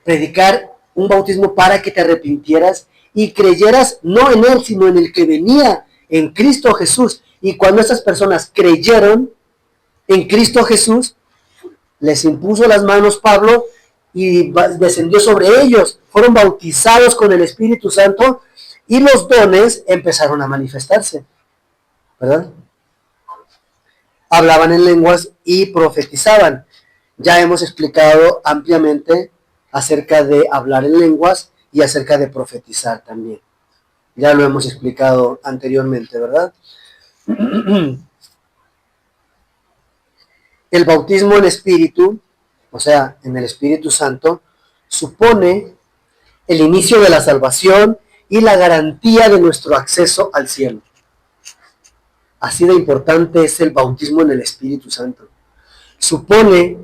predicar un bautismo para que te arrepintieras y creyeras no en él, sino en el que venía, en Cristo Jesús. Y cuando estas personas creyeron en Cristo Jesús, les impuso las manos Pablo y descendió sobre ellos. Fueron bautizados con el Espíritu Santo y los dones empezaron a manifestarse, ¿verdad? Hablaban en lenguas y profetizaban. Ya hemos explicado ampliamente acerca de hablar en lenguas y acerca de profetizar también. Ya lo hemos explicado anteriormente, ¿verdad? El bautismo en espíritu, o sea, en el Espíritu Santo, supone el inicio de la salvación y la garantía de nuestro acceso al cielo. Así de importante es el bautismo en el Espíritu Santo. Supone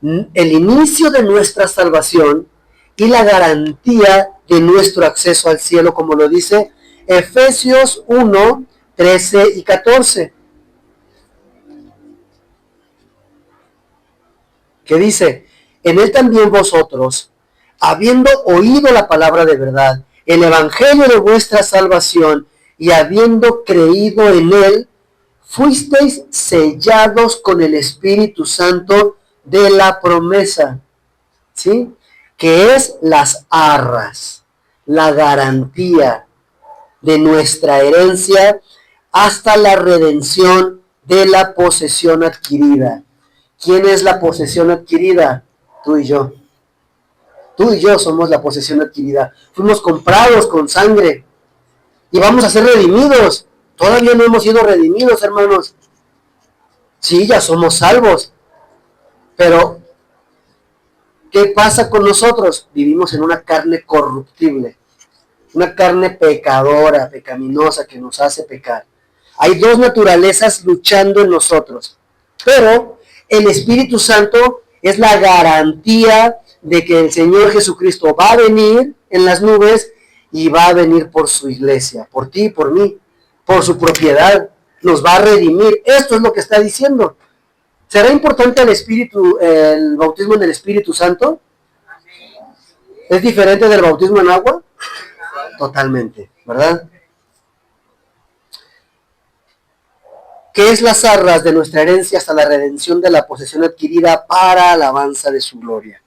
el inicio de nuestra salvación y la garantía de nuestro acceso al cielo, como lo dice Efesios 1, 13 y 14. Que dice, en él también vosotros, habiendo oído la palabra de verdad, el evangelio de vuestra salvación, y habiendo creído en él, fuisteis sellados con el Espíritu Santo de la promesa, ¿sí? Que es las arras, la garantía de nuestra herencia hasta la redención de la posesión adquirida. ¿Quién es la posesión adquirida? Tú y yo. Tú y yo somos la posesión adquirida. Fuimos comprados con sangre y vamos a ser redimidos. Todavía no hemos sido redimidos, hermanos. Sí, ya somos salvos. Pero, ¿qué pasa con nosotros? Vivimos en una carne corruptible. Una carne pecadora, pecaminosa, que nos hace pecar. Hay dos naturalezas luchando en nosotros. Pero el Espíritu Santo es la garantía de que el Señor Jesucristo va a venir en las nubes y va a venir por su iglesia, por ti y por mí, por su propiedad. nos va a redimir. Esto es lo que está diciendo. ¿Será importante el bautismo en el Espíritu Santo? ¿Es diferente del bautismo en agua? Totalmente, ¿verdad? ¿Qué es las arras de nuestra herencia hasta la redención de la posesión adquirida para alabanza de su gloria?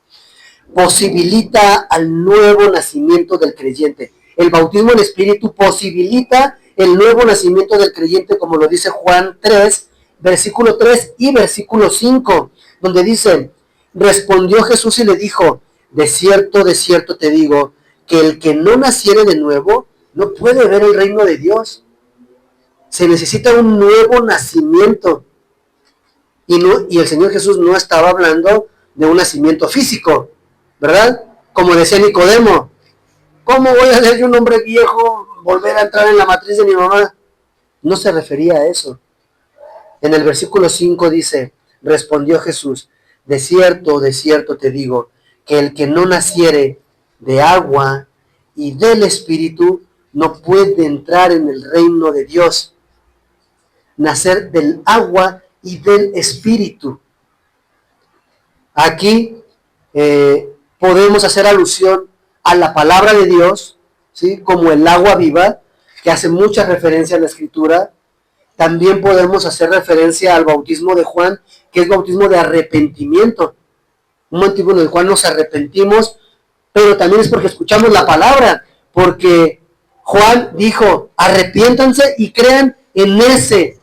Posibilita al nuevo nacimiento del creyente. El bautismo en Espíritu posibilita el nuevo nacimiento del creyente, como lo dice Juan 3, versículo 3 y versículo 5, donde dice, respondió Jesús y le dijo, de cierto te digo, que el que no naciere de nuevo no puede ver el reino de Dios. Se necesita un nuevo nacimiento. Y el Señor Jesús no estaba hablando de un nacimiento físico, ¿verdad? Como decía Nicodemo, ¿cómo voy a ser yo un hombre viejo volver a entrar en la matriz de mi mamá? No se refería a eso. En el versículo 5 dice, respondió Jesús, de cierto te digo, que el que no naciere de agua y del Espíritu no puede entrar en el reino de Dios. Nacer del agua y del Espíritu. Aquí podemos hacer alusión a la palabra de Dios, ¿sí? Como el agua viva, que hace mucha referencia a la Escritura. También podemos hacer referencia al bautismo de Juan, que es bautismo de arrepentimiento. Un bautismo en el cual nos arrepentimos, pero también es porque escuchamos la palabra, porque Juan dijo, arrepiéntanse y crean en ese,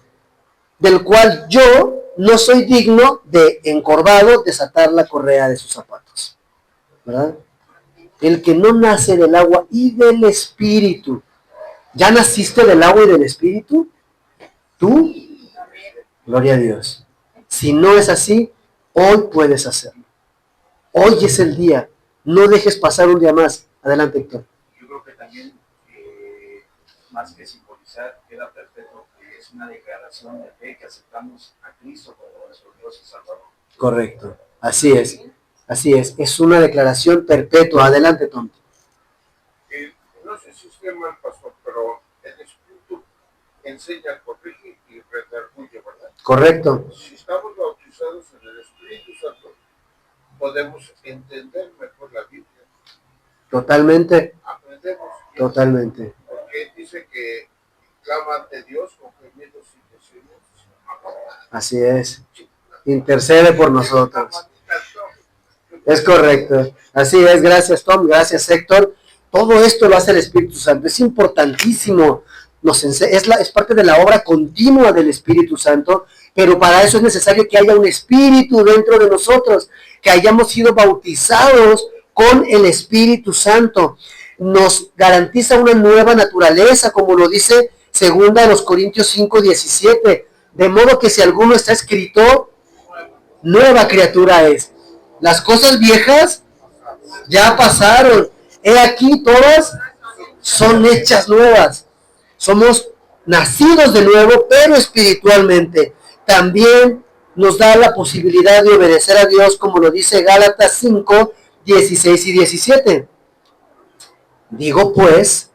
del cual yo no soy digno de, encorvado, desatar la correa de sus zapatos. ¿Verdad? El que no nace del agua y del Espíritu. ¿Ya naciste del agua y del Espíritu? ¿Tú? Gloria a Dios. Si no es así, hoy puedes hacerlo. Hoy es el día. No dejes pasar un día más. Adelante, Héctor. Yo creo que también, más que simbolizar, queda perfecto que es una declaración de fe que aceptamos a Cristo como nuestro Dios y Salvador. Correcto. Así es. Así es. Es una declaración perpetua. Adelante, Tom. No sé si usted mal, pastor, pero el Espíritu enseña, corrige y redarguye, ¿verdad? Correcto. Si estamos bautizados en el Espíritu Santo, podemos entender mejor la Biblia. Totalmente. Aprendemos. Totalmente. Porque dice que clama ante Dios con gemidos indecibles. Así es. Intercede por nosotros. Es correcto. Así es. Gracias, Tom. Gracias, Héctor. Todo esto lo hace el Espíritu Santo. Es importantísimo. Es parte de la obra continua del Espíritu Santo, pero para eso es necesario que haya un Espíritu dentro de nosotros, que hayamos sido bautizados con el Espíritu Santo. Nos garantiza una nueva naturaleza, como lo dice 2 Corintios 5:17, de modo que si alguno está escrito, nueva criatura es. Las cosas viejas ya pasaron, he aquí todas son hechas nuevas. Somos nacidos de nuevo, pero espiritualmente. También nos da la posibilidad de obedecer a Dios, como lo dice Gálatas 5:16 y 17. Digo pues,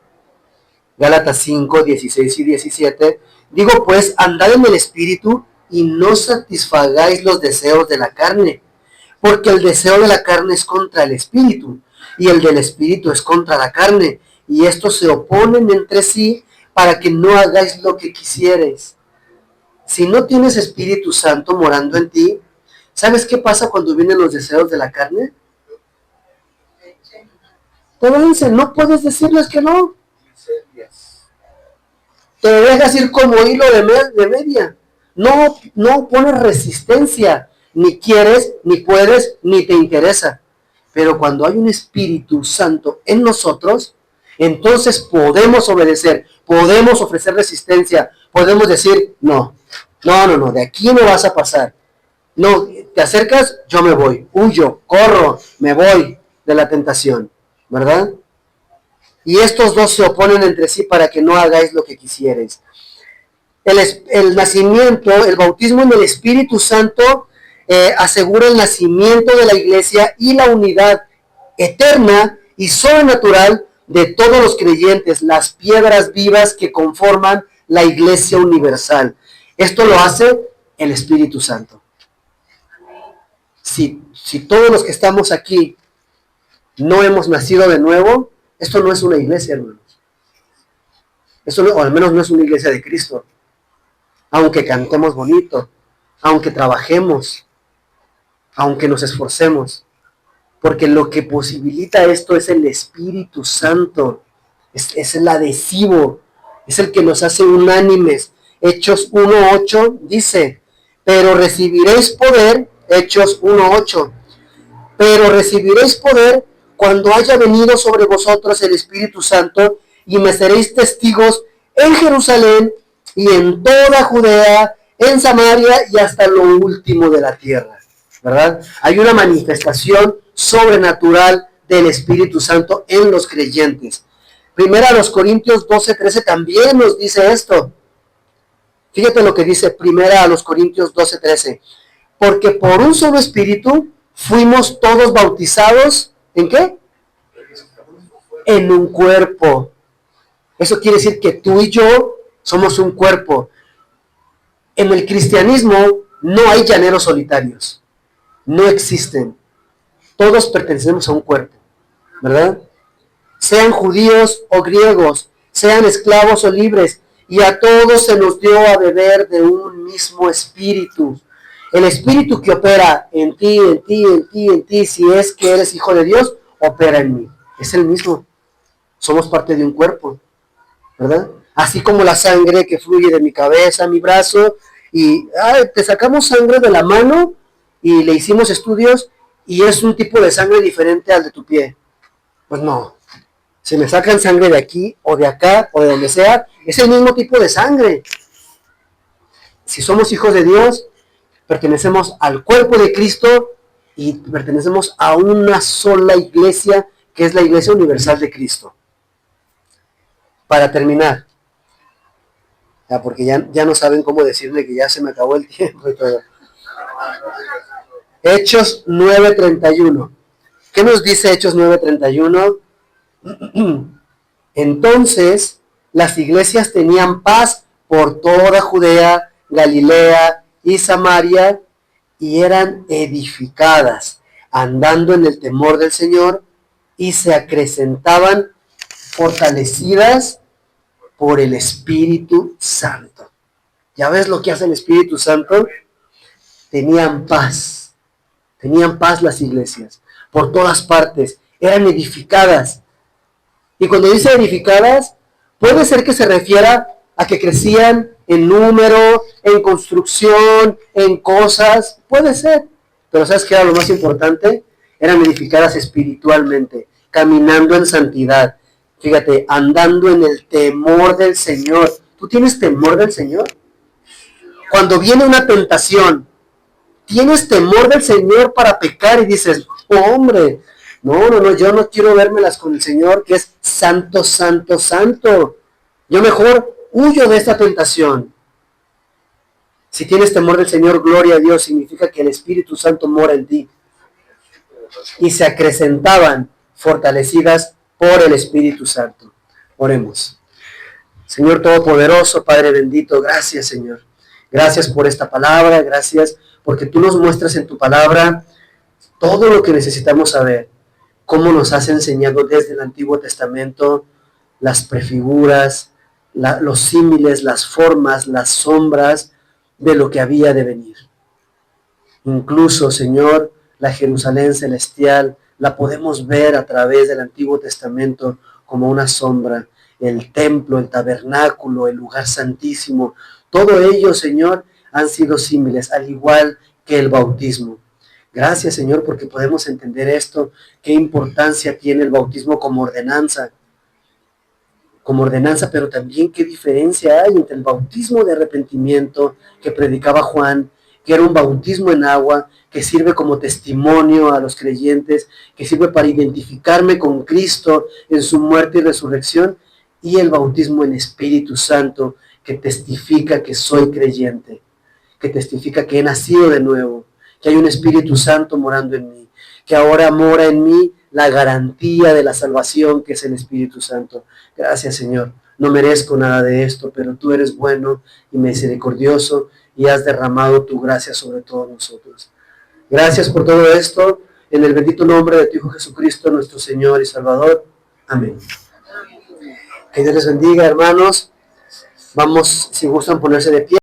Gálatas 5:16 y 17, digo pues, andad en el Espíritu y no satisfagáis los deseos de la carne, porque el deseo de la carne es contra el Espíritu, y el del Espíritu es contra la carne, y estos se oponen entre sí para que no hagáis lo que quisierais. Si no tienes Espíritu Santo morando en ti, ¿sabes qué pasa cuando vienen los deseos de la carne? Te vencen, no puedes decirles que no. Te dejas ir como hilo de media. No pones resistencia. Ni quieres, ni puedes, ni te interesa. Pero cuando hay un Espíritu Santo en nosotros, entonces podemos obedecer, podemos ofrecer resistencia, podemos decir, no, de aquí no vas a pasar. No, te acercas, yo me voy, huyo, corro, me voy de la tentación, ¿verdad? Y estos dos se oponen entre sí para que no hagáis lo que quisierais. El nacimiento, el bautismo en el Espíritu Santo asegura el nacimiento de la iglesia y la unidad eterna y sobrenatural de todos los creyentes, las piedras vivas que conforman la iglesia universal. Esto lo hace el Espíritu Santo. Si todos los que estamos aquí no hemos nacido de nuevo, esto no es una iglesia, hermanos. Esto no, o al menos no es una iglesia de Cristo. Aunque cantemos bonito, aunque trabajemos, aunque nos esforcemos. Porque lo que posibilita esto es el Espíritu Santo. Es el adhesivo, es el que nos hace unánimes. Hechos 1:8 dice, pero recibiréis poder, Hechos 1:8, pero recibiréis poder cuando haya venido sobre vosotros el Espíritu Santo, y me seréis testigos en Jerusalén y en toda Judea, en Samaria y hasta lo último de la tierra. ¿Verdad? Hay una manifestación sobrenatural del Espíritu Santo en los creyentes. Primera a los Corintios 12:13 también nos dice esto. Fíjate lo que dice Primera a los Corintios 12:13. Porque por un solo Espíritu fuimos todos bautizados, ¿en qué? En un cuerpo. Eso quiere decir que tú y yo somos un cuerpo. En el cristianismo no hay llaneros solitarios. No existen. Todos pertenecemos a un cuerpo, ¿verdad? Sean judíos o griegos, sean esclavos o libres, y a todos se nos dio a beber de un mismo espíritu. El espíritu que opera en ti, en ti, en ti, en ti, si es que eres hijo de Dios, opera en mí. Es el mismo. Somos parte de un cuerpo, ¿verdad? Así como la sangre que fluye de mi cabeza a mi brazo, y te sacamos sangre de la mano y le hicimos estudios y es un tipo de sangre diferente al de tu pie. Pues no. Si me sacan sangre de aquí o de acá o de donde sea, es el mismo tipo de sangre. Si somos hijos de Dios, pertenecemos al cuerpo de Cristo y pertenecemos a una sola iglesia, que es la Iglesia Universal de Cristo. Para terminar, porque ya no saben cómo decirle que ya se me acabó el tiempo y todo. Hechos 9:31. ¿Qué nos dice Hechos 9:31? Entonces, las iglesias tenían paz por toda Judea, Galilea y Samaria, y eran edificadas, andando en el temor del Señor, y se acrecentaban fortalecidas por el Espíritu Santo. ¿Ya ves lo que hace el Espíritu Santo? Tenían paz las iglesias, por todas partes, eran edificadas. Y cuando dice edificadas, puede ser que se refiera a que crecían en número, en construcción, en cosas, puede ser. Pero ¿sabes qué era lo más importante? Eran edificadas espiritualmente, caminando en santidad. Fíjate, andando en el temor del Señor. ¿Tú tienes temor del Señor? Cuando viene una tentación, ¿tienes temor del Señor para pecar? Y dices, oh, hombre, no, yo no quiero vérmelas con el Señor, que es santo, santo, santo. Yo mejor huyo de esta tentación. Si tienes temor del Señor, gloria a Dios, significa que el Espíritu Santo mora en ti. Y se acrecentaban fortalecidas por el Espíritu Santo. Oremos. Señor Todopoderoso, Padre bendito, gracias, Señor. Gracias por esta palabra, gracias porque tú nos muestras en tu palabra todo lo que necesitamos saber. Cómo nos has enseñado desde el Antiguo Testamento las prefiguras, los símiles, las formas, las sombras de lo que había de venir. Incluso, Señor, la Jerusalén celestial la podemos ver a través del Antiguo Testamento como una sombra. El templo, el tabernáculo, el lugar santísimo, todo ello, Señor, han sido símiles, al igual que el bautismo. Gracias, Señor, porque podemos entender esto, qué importancia tiene el bautismo como ordenanza, pero también qué diferencia hay entre el bautismo de arrepentimiento que predicaba Juan, que era un bautismo en agua, que sirve como testimonio a los creyentes, que sirve para identificarme con Cristo en su muerte y resurrección, y el bautismo en Espíritu Santo, que testifica que soy creyente, que testifica que he nacido de nuevo, que hay un Espíritu Santo morando en mí, que ahora mora en mí la garantía de la salvación, que es el Espíritu Santo. Gracias, Señor, No merezco nada de esto, pero tú eres bueno y misericordioso y has derramado tu gracia sobre todos nosotros. Gracias por todo esto, en el bendito nombre de tu Hijo Jesucristo, nuestro Señor y Salvador. Amén. Que Dios les bendiga, hermanos. Vamos, si gustan, ponerse de pie.